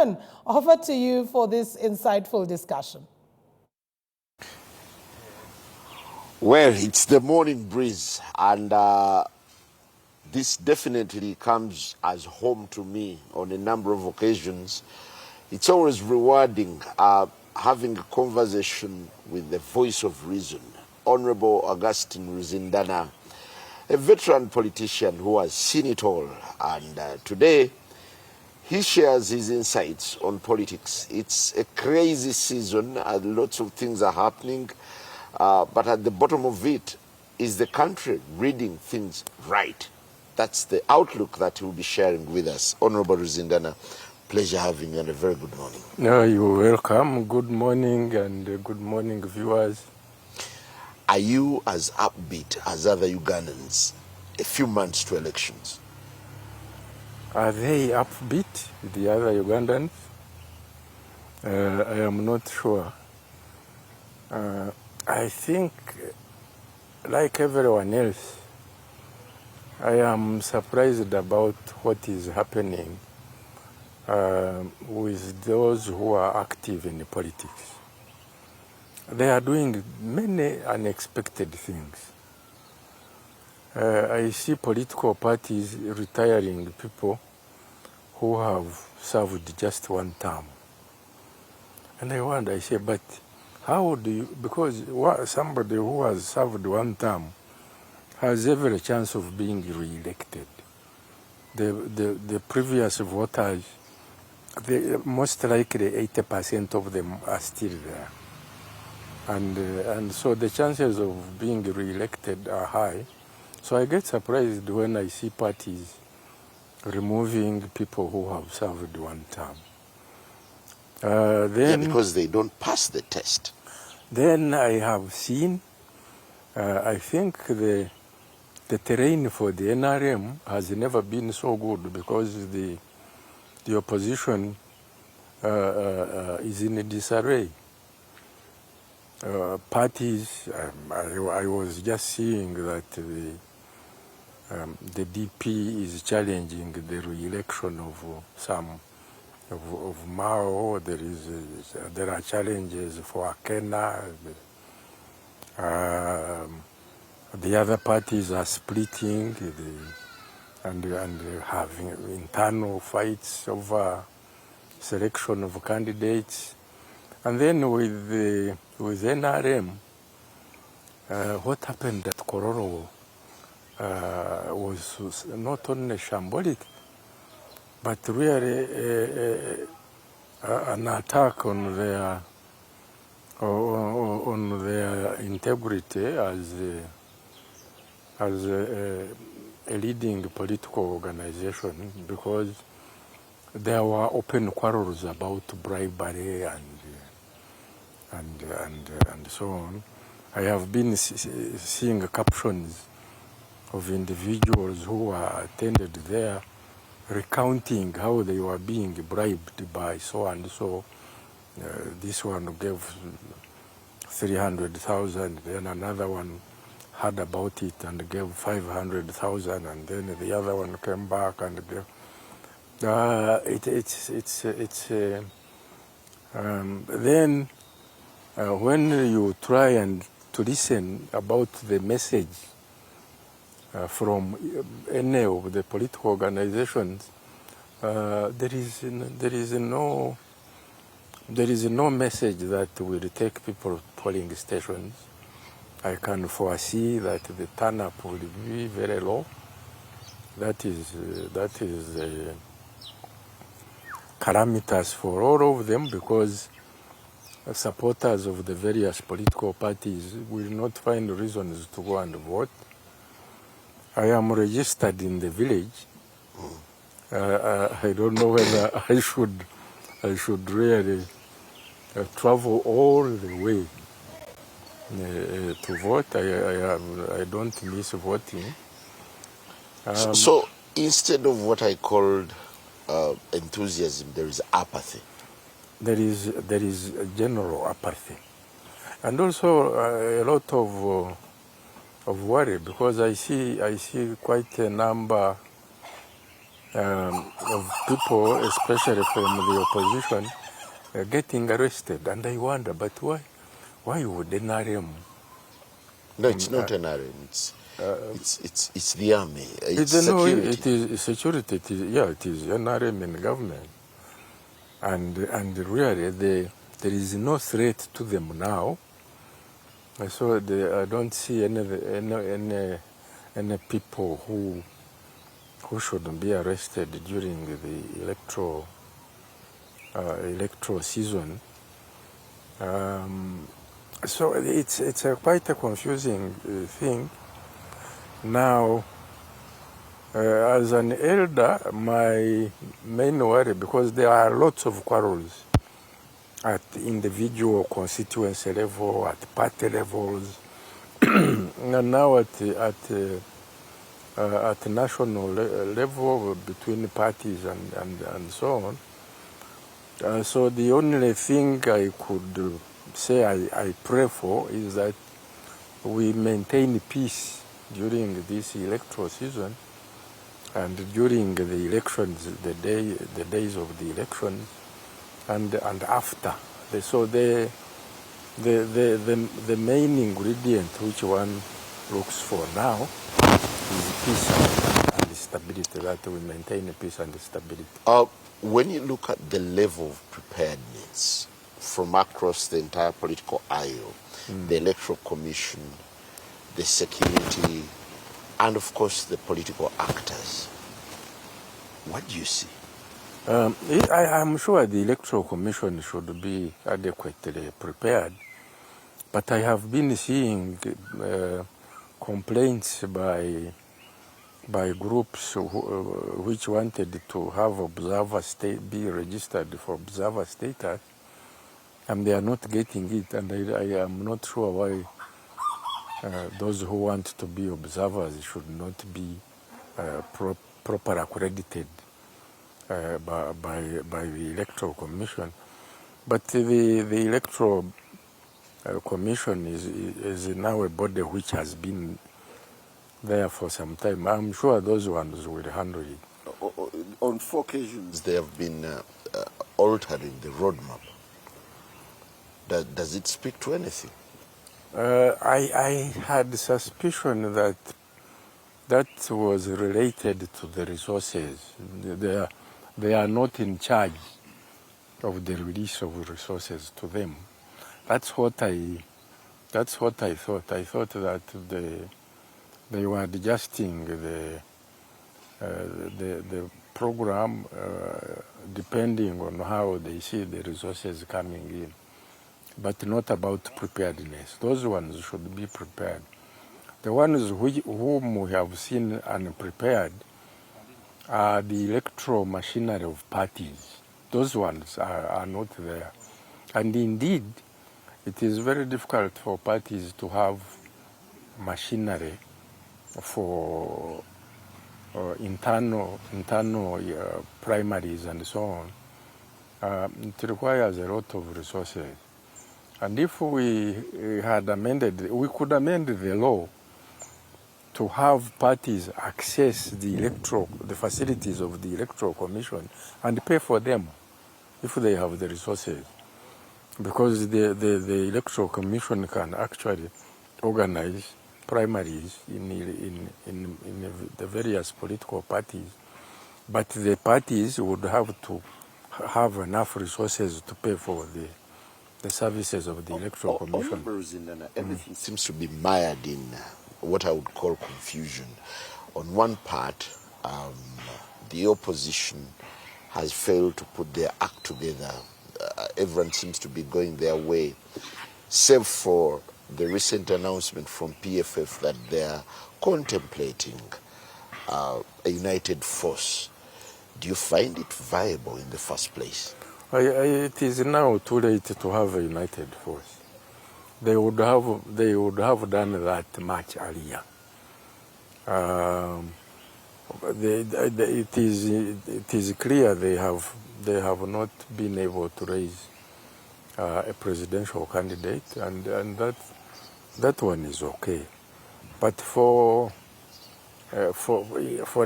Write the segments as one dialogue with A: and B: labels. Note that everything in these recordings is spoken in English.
A: Chairman, over to you for this insightful discussion.
B: Well, it's the morning breeze, and this definitely comes as home to me on a number of occasions. It's always rewarding having a conversation with the voice of reason, Honorable Augustine Ruzindana, a veteran politician who has seen it all, and today he shares his insights on politics. It's a crazy season, lots of things are happening, but at the bottom of it is the country reading things right. That's the outlook that he'll be sharing with us. Honorable Ruzindana, pleasure having you and a very good morning.
C: No, you're welcome. Good morning and good morning, viewers.
B: Are you as upbeat as other Ugandans a few months to elections?
C: Are they upbeat, the other Ugandans? I am not sure. I think, like everyone else, I am surprised about what is happening with those who are active in politics. They are doing many unexpected things. I see political parties retiring people who have served just one term. And I wonder, I say, but how do you, because somebody who has served one term has every chance of being re-elected. The previous voters, most likely 80% of them are still there. And so the chances of being re-elected are high. So I get surprised when I see parties removing people who have served one term.
B: Yeah, because they don't pass the test.
C: Then I have seen, I think the terrain for the NRM has never been so good because the opposition is in disarray. Parties, I was just seeing that the DP is challenging the re-election of some of Mao. There are challenges for Akena. The other parties are splitting and having internal fights over selection of candidates. And then with NRM, what happened at Kororo was not only shambolic, but really an attack on their integrity as a leading political organization, because there were open quarrels about bribery and so on. I have been seeing captions of individuals who attended there recounting how they were being bribed by so and so. This one gave 300,000, then another one heard about it and gave 500,000, and then the other one came back and gave. Then when you try and to listen about the message from any of the political organizations, there is no message that will take people to polling stations. I can foresee that the turn-up will be very low. That is calamitous for all of them, because supporters of the various political parties will not find reasons to go and vote. I am registered in the village. I don't know whether I should really travel all the way to vote. I don't miss voting.
B: So instead of what I called enthusiasm, there is apathy.
C: There is a general apathy, and also a lot of worry, because I see quite a number of people, especially from the opposition, getting arrested. And I wonder, but why? Why would NRM?
B: No, it's not an RM. It's the army. It's security.
C: It is security. It is NRM in government. And really, there is no threat to them now. So I don't see any people who should be arrested during the electoral season. So it's quite a confusing thing. Now, as an elder, my main worry, because there are lots of quarrels at individual constituency level, at party levels, and now at national level between parties and so on. So the only thing I could say I pray for is that we maintain peace during this electoral season and during the elections, the days of the elections, and after. So the main ingredient which one looks for now is peace and stability, that we maintain peace and stability.
B: When you look at the level of preparedness from across the entire political aisle, the Electoral Commission, the security, and of course the political actors, what do you see?
C: I'm sure the Electoral Commission should be adequately prepared, but I have been seeing complaints by groups which wanted to have be registered for observer status, and they are not getting it, and I am not sure why those who want to be observers should not be proper accredited by the Electoral Commission. But the Electoral Commission is now a body which has been there for some time. I'm sure those ones will handle it.
B: On 4 occasions, they have been altering the roadmap. Does it speak to anything?
C: I had suspicion that was related to the resources. They are not in charge of the release of resources to them. That's what I thought. I thought that they were adjusting the program depending on how they see the resources coming in, but not about preparedness. Those ones should be prepared. The ones whom we have seen unprepared are the electoral machinery of parties. Those ones are not there. And indeed, it is very difficult for parties to have machinery for internal primaries and so on. It requires a lot of resources. And if we had we could amend the law to have parties access the facilities of the Electoral Commission and pay for them if they have the resources. Because the Electoral Commission can actually organize primaries in the various political parties, but the parties would have to have enough resources to pay for the services of the Electoral Commission.
B: Everything seems to be mired in what I would call confusion. On one part, the opposition has failed to put their act together. Everyone seems to be going their way, save for the recent announcement from PFF that they are contemplating a united force. Do you find it viable in the first place?
C: It is now too late to have a united force. They would have done that much earlier. It is clear they have not been able to raise a presidential candidate, and that one is okay. But for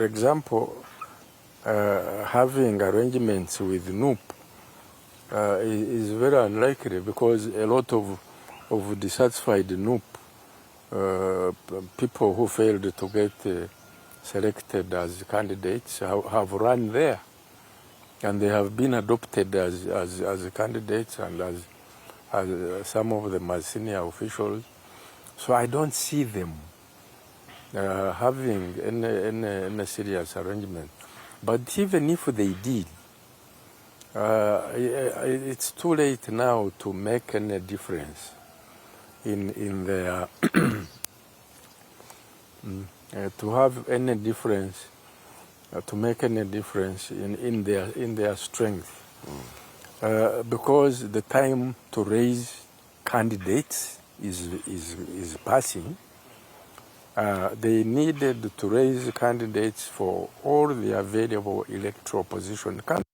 C: example, having arrangements with NUP is very unlikely, because a lot of dissatisfied NUP people who failed to get selected as candidates have run there, and they have been adopted as candidates and as some of them as senior officials. So I don't see them having any serious arrangement. But even if they did, it's too late now to make any difference in their to have any difference, to make any difference in their strength, because the time to raise candidates is passing. They needed to raise candidates for all the available electoral position candidates.